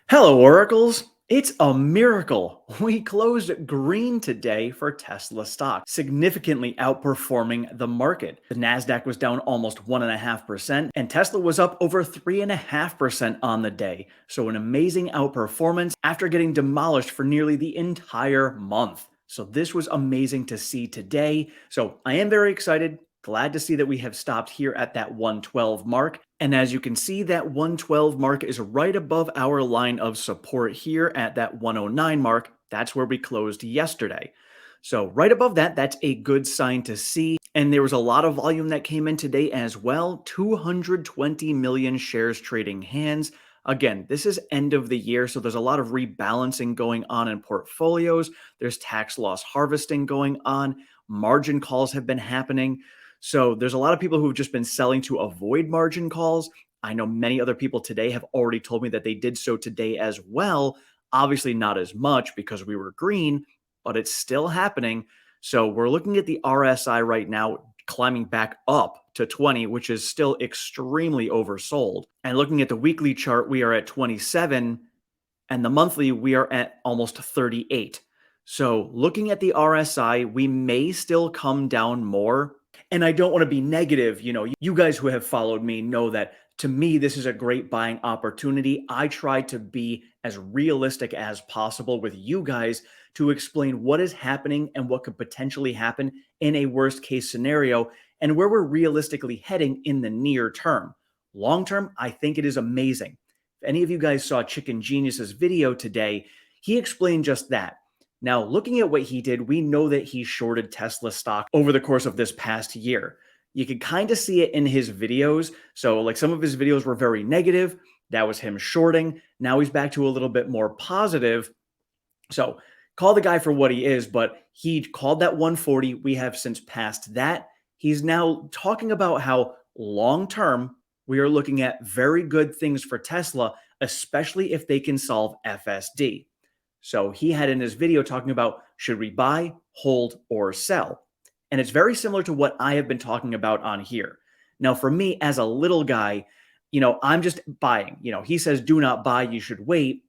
Hello, Oracles. It's a miracle. We closed green today for Tesla stock, significantly outperforming the market. The NASDAQ was down almost 1.5%, and Tesla was up over 3.5% on the day. So, an amazing outperformance after getting demolished for nearly the entire month. So, this was amazing to see today. So, I am very excited. Glad to see that we have stopped here at that 112 mark. And as you can see, that 112 mark is right above our line of support here at that 109 mark. That's where we closed yesterday. So right above that, that's a good sign to see. And there was a lot of volume that came in today as well. 220 million shares trading hands. Again, this is end of the year, so there's a lot of rebalancing going on in portfolios. There's tax loss harvesting going on. Margin calls have been happening. So there's a lot of people who've just been selling to avoid margin calls. I know many other people today have already told me that they did so today as well. Obviously, not as much because we were green, but it's still happening. So we're looking at the RSI right now climbing back up to 20, which is still extremely oversold. And looking at the weekly chart, we are at 27, and the monthly, we are at almost 38. So looking at the RSI, we may still come down more. And I don't want to be negative. You guys who have followed me know that to me, this is a great buying opportunity. I try to be as realistic as possible with you guys to explain what is happening and what could potentially happen in a worst case scenario and where we're realistically heading in the near term. Long term, I think it is amazing. If any of you guys saw Chicken Genius's video today, he explained just that. Now, looking at what he did, we know that he shorted Tesla stock over the course of this past year. You can kind of see it in his videos. So, like some of his videos were very negative. That was him shorting. Now he's back to a little bit more positive. So, call the guy for what he is, but he called that 140. We have since passed that. He's now talking about how long term we are looking at very good things for Tesla, especially if they can solve FSD. So he had in his video talking about should we buy, hold, or sell? And it's very similar to what I have been talking about on here. Now, for me as a little guy, I'm just buying. He says do not buy, you should wait.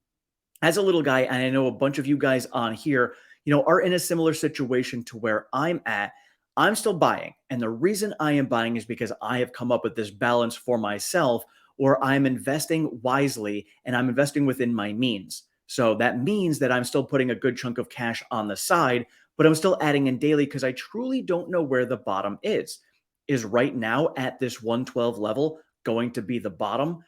As a little guy, and I know a bunch of you guys on here, are in a similar situation to where I'm at. I'm still buying. And the reason I am buying is because I have come up with this balance for myself where I'm investing wisely and I'm investing within my means. So that means that I'm still putting a good chunk of cash on the side, but I'm still adding in daily because I truly don't know where the bottom is. Is right now at this 112 level going to be the bottom?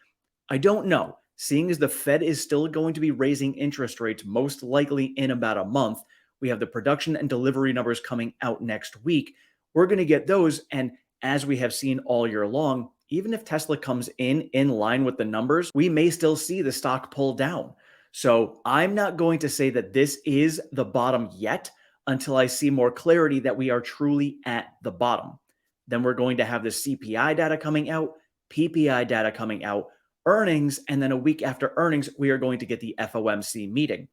I don't know. Seeing as the Fed is still going to be raising interest rates most likely in about a month, we have the production and delivery numbers coming out next week. We're going to get those. And as we have seen all year long, even if Tesla comes in line with the numbers, we may still see the stock pull down. So I'm not going to say that this is the bottom yet until I see more clarity that we are truly at the bottom. Then we're going to have the CPI data coming out, PPI data coming out, earnings, and then a week after earnings, we are going to get the FOMC meeting.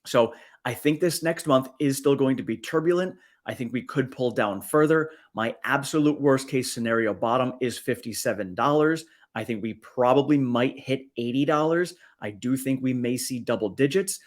So I think this next month is still going to be turbulent. I think we could pull down further. My absolute worst case scenario bottom is $57. I think we probably might hit $80. I do think we may see double digits.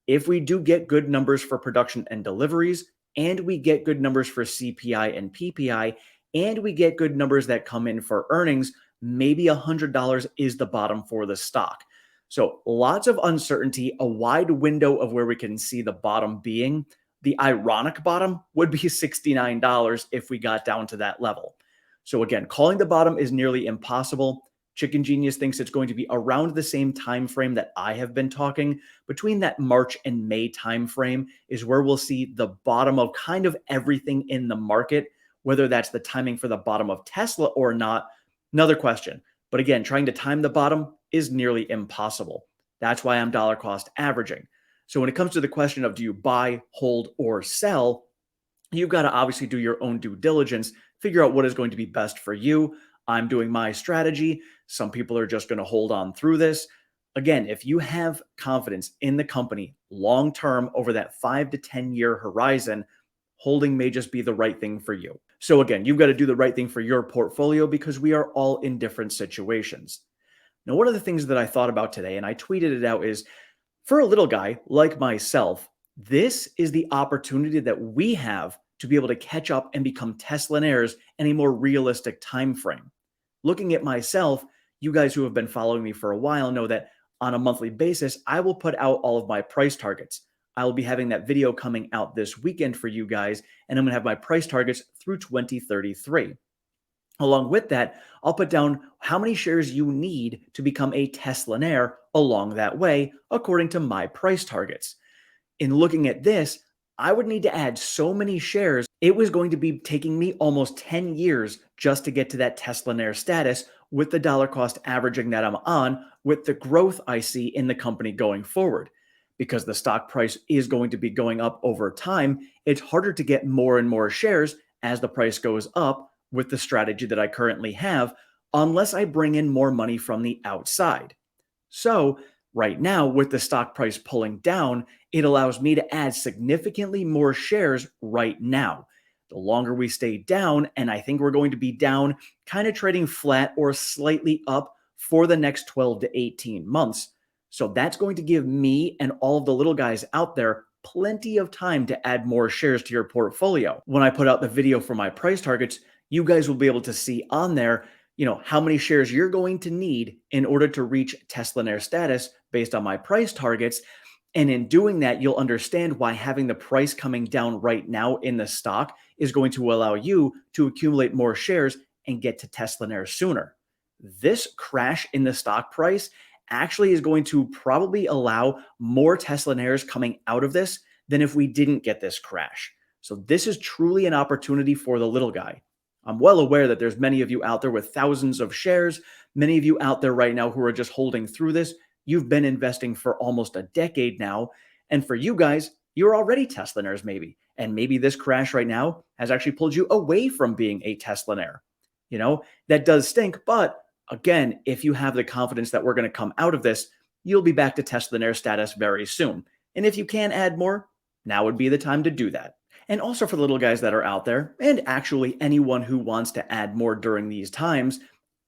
If we do get good numbers for production and deliveries, and we get good numbers for CPI and PPI, and we get good numbers that come in for earnings, maybe $100 is the bottom for the stock. So lots of uncertainty, a wide window of where we can see the bottom being. The ironic bottom would be $69 if we got down to that level. So again, calling the bottom is nearly impossible. Chicken Genius thinks it's going to be around the same time frame that I have been talking. Between that March and May time frame is where we'll see the bottom of kind of everything in the market, whether that's the timing for the bottom of Tesla or not. Another question. But again, trying to time the bottom is nearly impossible. That's why I'm dollar cost averaging. So when it comes to the question of do you buy, hold, or sell, you've got to obviously do your own due diligence, figure out what is going to be best for you. I'm doing my strategy. Some people are just going to hold on through this. Again, if you have confidence in the company long term over that 5 to 10 year horizon, holding may just be the right thing for you. So again, you've got to do the right thing for your portfolio because we are all in different situations. Now, one of the things that I thought about today, and I tweeted it out, is for a little guy like myself, this is the opportunity that we have to be able to catch up and become Teslanaires in a more realistic time frame. Looking at myself, you guys who have been following me for a while know that on a monthly basis, I will put out all of my price targets. I will be having that video coming out this weekend for you guys, and I'm going to have my price targets through 2033. Along with that, I'll put down how many shares you need to become a Teslanaire along that way, according to my price targets. In looking at this, I would need to add so many shares. It was going to be taking me almost 10 years just to get to that Teslanaire status with the dollar cost averaging that I'm on, with the growth I see in the company going forward. Because the stock price is going to be going up over time, it's harder to get more and more shares as the price goes up with the strategy that I currently have, unless I bring in more money from the outside. So, right now, with the stock price pulling down, it allows me to add significantly more shares right now. The longer we stay down, and I think we're going to be down, kind of trading flat or slightly up for the next 12 to 18 months. So that's going to give me and all of the little guys out there plenty of time to add more shares to your portfolio. When I put out the video for my price targets, you guys will be able to see on there, how many shares you're going to need in order to reach Teslanaire status based on my price targets. And in doing that, you'll understand why having the price coming down right now in the stock is going to allow you to accumulate more shares and get to Teslanaire sooner. This crash in the stock price actually is going to probably allow more Teslanaires coming out of this than if we didn't get this crash. So this is truly an opportunity for the little guy. I'm well aware that there's many of you out there with thousands of shares, many of you out there right now who are just holding through this. You've been investing for almost a decade now. And for you guys, you're already Teslanaires maybe. And maybe this crash right now has actually pulled you away from being a Teslanaire. That does stink. But again, if you have the confidence that we're going to come out of this, you'll be back to Teslanaire status very soon. And if you can add more, now would be the time to do that. And also for the little guys that are out there, and actually anyone who wants to add more during these times,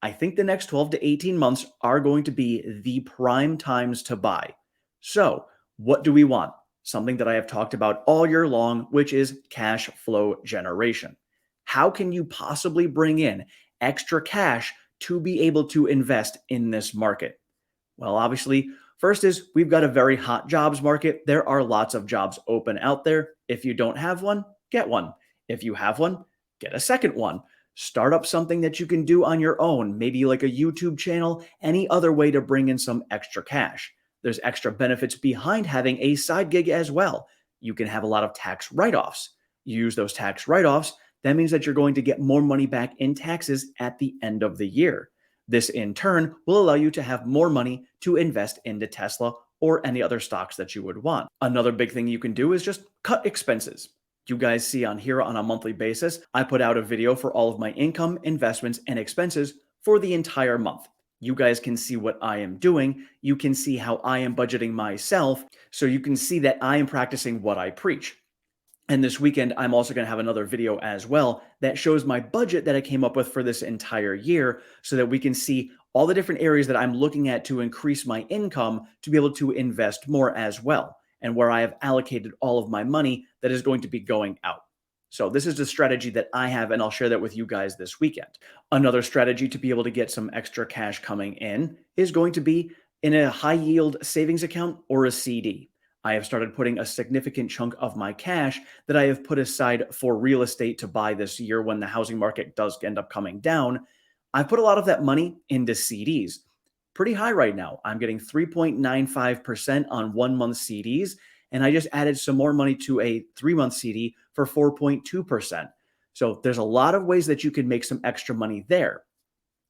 I think the next 12 to 18 months are going to be the prime times to buy. So what do we want? Something that I have talked about all year long, which is cash flow generation. How can you possibly bring in extra cash to be able to invest in this market? Well, obviously, first is we've got a very hot jobs market. There are lots of jobs open out there. If you don't have one, get one. If you have one, get a second one. Start up something that you can do on your own, maybe like a YouTube channel, any other way to bring in some extra cash. There's extra benefits behind having a side gig as well. You can have a lot of tax write-offs. You use those tax write-offs, that means that you're going to get more money back in taxes at the end of the year. This in turn will allow you to have more money to invest into Tesla or any other stocks that you would want. Another big thing you can do is just cut expenses. You guys see on here on a monthly basis, I put out a video for all of my income, investments, and expenses for the entire month. You guys can see what I am doing. You can see how I am budgeting myself. So you can see that I am practicing what I preach. And this weekend, I'm also going to have another video as well that shows my budget that I came up with for this entire year so that we can see all the different areas that I'm looking at to increase my income to be able to invest more as well, and where I have allocated all of my money that is going to be going out. So this is the strategy that I have, and I'll share that with you guys this weekend. Another strategy to be able to get some extra cash coming in is going to be in a high yield savings account or a CD. I have started putting a significant chunk of my cash that I have put aside for real estate to buy this year when the housing market does end up coming down. I've put a lot of that money into CDs. Pretty high right now. I'm getting 3.95% on 1 month CDs, and I just added some more money to a 3-month CD for 4.2%. So there's a lot of ways that you can make some extra money there.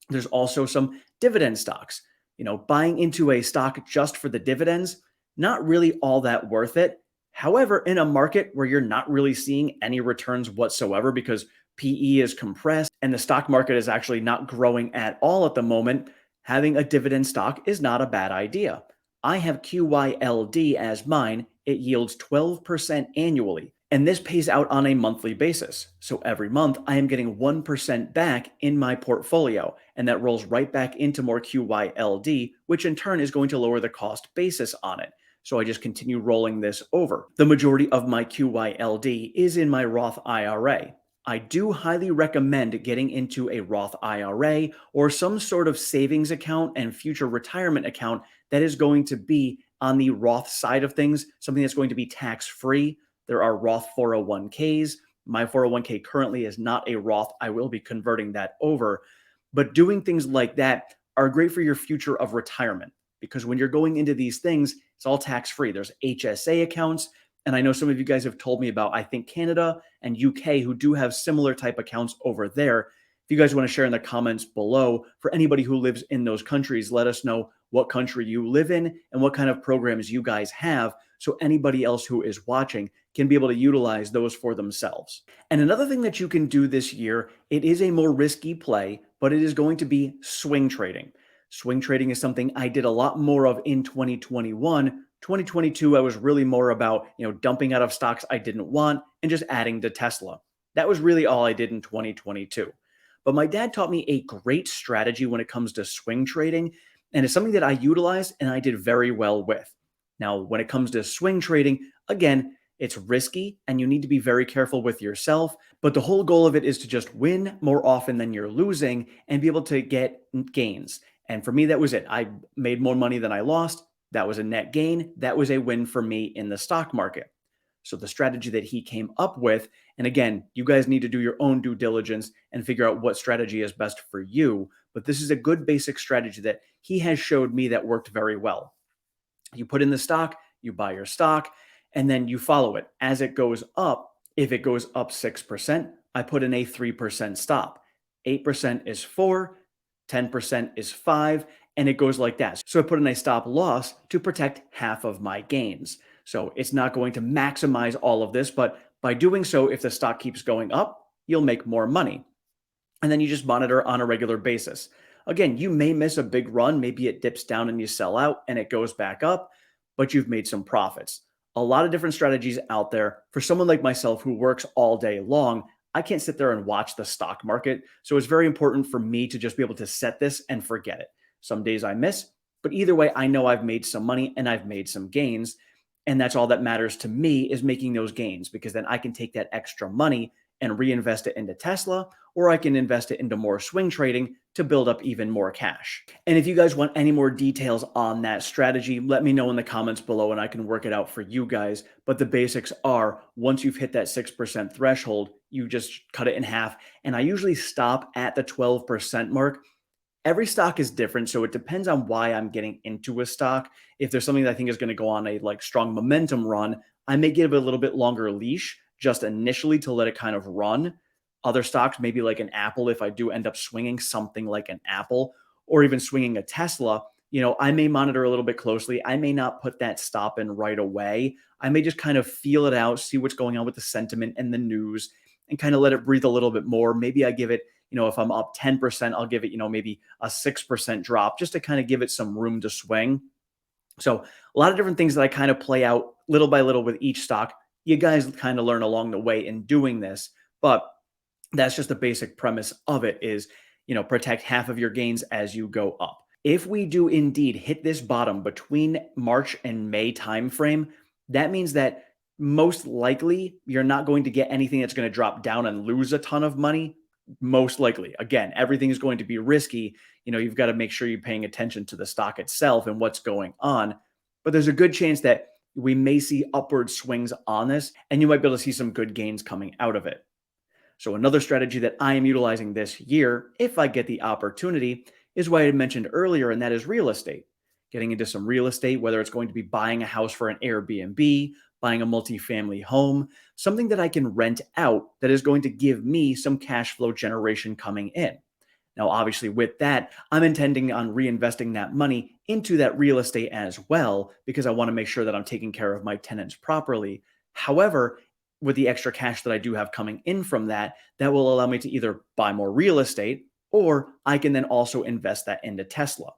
There's also some dividend stocks. Buying into a stock just for the dividends, not really all that worth it. However, in a market where you're not really seeing any returns whatsoever because PE is compressed and the stock market is actually not growing at all at the moment, having a dividend stock is not a bad idea. I have QYLD as mine. It yields 12% annually. And this pays out on a monthly basis. So every month, I am getting 1% back in my portfolio, and that rolls right back into more QYLD, which in turn is going to lower the cost basis on it. So I just continue rolling this over. The majority of my QYLD is in my Roth IRA. I do highly recommend getting into a Roth IRA or some sort of savings account and future retirement account that is going to be on the Roth side of things, something that's going to be tax free. There are Roth 401ks. My 401k currently is not a Roth. I will be converting that over. But doing things like that are great for your future of retirement because when you're going into these things, it's all tax free. There's HSA accounts. And I know some of you guys have told me about, I think, Canada and UK who do have similar type accounts over there. If you guys want to share in the comments below, for anybody who lives in those countries, let us know what country you live in and what kind of programs you guys have so anybody else who is watching can be able to utilize those for themselves. And another thing that you can do this year, it is a more risky play, but it is going to be swing trading. Swing trading is something I did a lot more of in 2021. 2022, I was really more about, dumping out of stocks I didn't want and just adding to Tesla. That was really all I did in 2022. But my dad taught me a great strategy when it comes to swing trading, and it's something that I utilized and I did very well with. Now, when it comes to swing trading, again, it's risky and you need to be very careful with yourself. But the whole goal of it is to just win more often than you're losing and be able to get gains. And for me, that was it. I made more money than I lost. That was a net gain. That was a win for me in the stock market. So the strategy that he came up with, and again, you guys need to do your own due diligence and figure out what strategy is best for you. But this is a good basic strategy that he has showed me that worked very well. You put in the stock, you buy your stock, and then you follow it. As it goes up, if it goes up 6%, I put in a 3% stop. 8% is 4, 10% is 5, and it goes like that. So I put in a stop loss to protect half of my gains. So it's not going to maximize all of this, but by doing so, if the stock keeps going up, you'll make more money. And then you just monitor on a regular basis. Again, you may miss a big run. Maybe it dips down and you sell out and it goes back up, but you've made some profits. A lot of different strategies out there. For someone like myself who works all day long, I can't sit there and watch the stock market. So it's very important for me to just be able to set this and forget it. Some days I miss, but either way, I know I've made some money and I've made some gains. And that's all that matters to me is making those gains because then I can take that extra money and reinvest it into Tesla, or I can invest it into more swing trading to build up even more cash. And if you guys want any more details on that strategy, let me know in the comments below and I can work it out for you guys. But the basics are once you've hit that 6% threshold, you just cut it in half. And I usually stop at the 12% mark. Every stock is different, so it depends on why I'm getting into a stock. If there's something that I think is going to go on a strong momentum run, I may give it a little bit longer leash just initially to let it kind of run. Other stocks, maybe like an Apple, if I do end up swinging something like an Apple or even swinging a Tesla, I may monitor a little bit closely. I may not put that stop in right away. I may just kind of feel it out, see what's going on with the sentiment and the news, and kind of let it breathe a little bit more. Maybe I give it, if I'm up 10%, I'll give it, maybe a 6% drop just to kind of give it some room to swing. So a lot of different things that I kind of play out little by little with each stock. You guys kind of learn along the way in doing this, but that's just the basic premise of it is, protect half of your gains as you go up. If we do indeed hit this bottom between March and May timeframe, that means that most likely you're not going to get anything that's going to drop down and lose a ton of money. Most likely. Again, everything is going to be risky. You've got to make sure you're paying attention to the stock itself and what's going on. But there's a good chance that we may see upward swings on this, and you might be able to see some good gains coming out of it. So another strategy that I am utilizing this year, if I get the opportunity, is what I had mentioned earlier, and that is real estate. Getting into some real estate, whether it's going to be buying a house for an Airbnb, buying a multifamily home, something that I can rent out that is going to give me some cash flow generation coming in. Now, obviously, with that, I'm intending on reinvesting that money into that real estate as well, because I want to make sure that I'm taking care of my tenants properly. However, with the extra cash that I do have coming in from that, that will allow me to either buy more real estate or I can then also invest that into Tesla.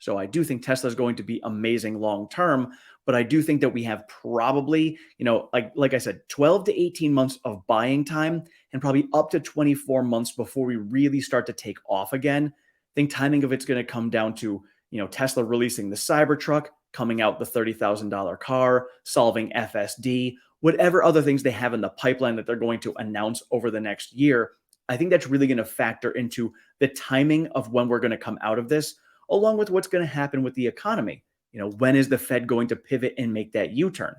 So I do think Tesla is going to be amazing long term, but I do think that we have probably, like I said, 12 to 18 months of buying time and probably up to 24 months before we really start to take off again. I think timing of it's going to come down to, Tesla releasing the Cybertruck, coming out the $30,000 car, solving FSD, whatever other things they have in the pipeline that they're going to announce over the next year. I think that's really going to factor into the timing of when we're going to come out of this, along with what's going to happen with the economy. When is the Fed going to pivot and make that U-turn?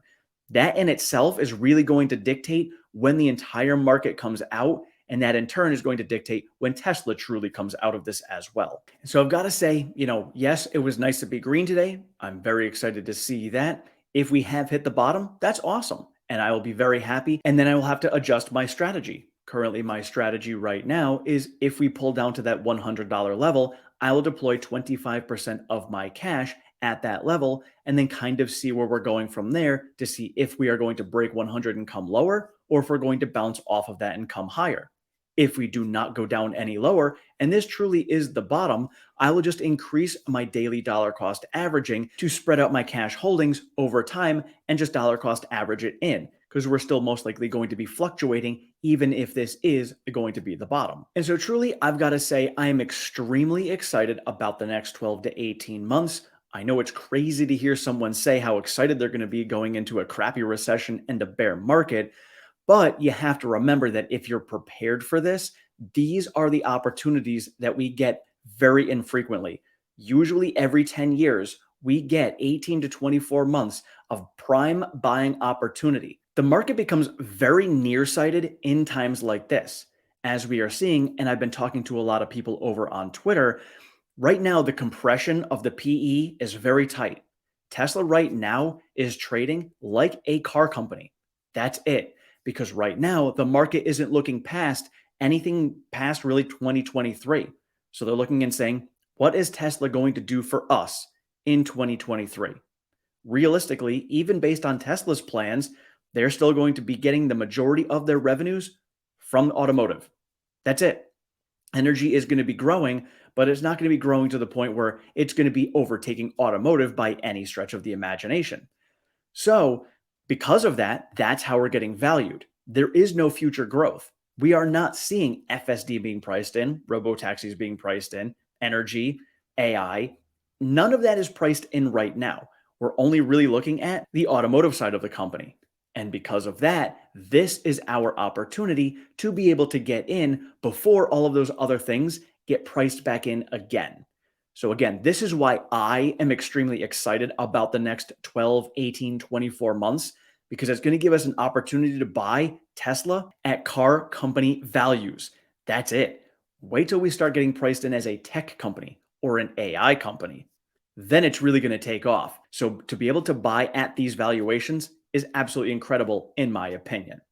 That in itself is really going to dictate when the entire market comes out, and that in turn is going to dictate when Tesla truly comes out of this as well. So I've got to say, yes, it was nice to be green today. I'm very excited to see that. If we have hit the bottom, that's awesome. And I will be very happy. And then I will have to adjust my strategy. Currently, my strategy right now is if we pull down to that $100 level, I will deploy 25% of my cash at that level and then kind of see where we're going from there to see if we are going to break 100 and come lower or if we're going to bounce off of that and come higher. If we do not go down any lower, and this truly is the bottom, I will just increase my daily dollar cost averaging to spread out my cash holdings over time and just dollar cost average it in, because we're still most likely going to be fluctuating even if this is going to be the bottom. And so truly, I've got to say, I am extremely excited about the next 12 to 18 months. I know it's crazy to hear someone say how excited they're going to be going into a crappy recession and a bear market, but you have to remember that if you're prepared for this, these are the opportunities that we get very infrequently. Usually every 10 years, we get 18 to 24 months of prime buying opportunity. The market becomes very nearsighted in times like this, as we are seeing, and I've been talking to a lot of people over on Twitter. Right now, the compression of the PE is very tight. Tesla right now is trading like a car company. That's it. Because right now, the market isn't looking past anything past really 2023. So they're looking and saying, what is Tesla going to do for us in 2023? Realistically, even based on Tesla's plans, they're still going to be getting the majority of their revenues from automotive. That's it. Energy is going to be growing, but it's not going to be growing to the point where it's going to be overtaking automotive by any stretch of the imagination. So, because of that, that's how we're getting valued. There is no future growth. We are not seeing FSD being priced in, robotaxis being priced in, energy, AI. None of that is priced in right now. We're only really looking at the automotive side of the company. And because of that, this is our opportunity to be able to get in before all of those other things get priced back in again. So again, this is why I am extremely excited about the next 12, 18, 24 months, because it's going to give us an opportunity to buy Tesla at car company values. That's it. Wait till we start getting priced in as a tech company or an AI company. Then it's really going to take off. So to be able to buy at these valuations is absolutely incredible, in my opinion.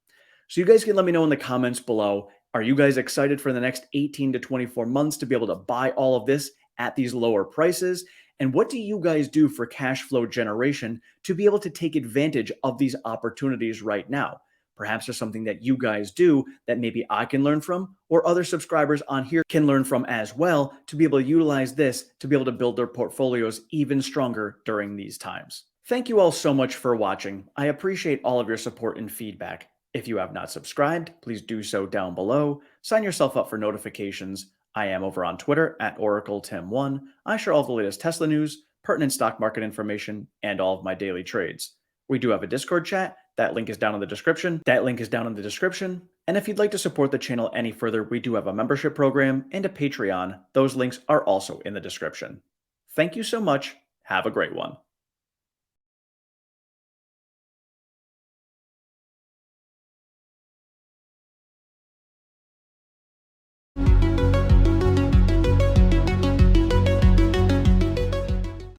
So you guys can let me know in the comments below. Are you guys excited for the next 18 to 24 months to be able to buy all of this at these lower prices? And what do you guys do for cash flow generation to be able to take advantage of these opportunities right now? Perhaps there's something that you guys do that maybe I can learn from, or other subscribers on here can learn from as well, to be able to utilize this to be able to build their portfolios even stronger during these times. Thank you all so much for watching. I appreciate all of your support and feedback. If you have not subscribed, please do so down below. Sign yourself up for notifications. I am over on Twitter at OracleTim1. I share all the latest Tesla news, pertinent stock market information, and all of my daily trades. We do have a Discord chat. That link is down in the description. And if you'd like to support the channel any further, we do have a membership program and a Patreon. Those links are also in the description. Thank you so much. Have a great one.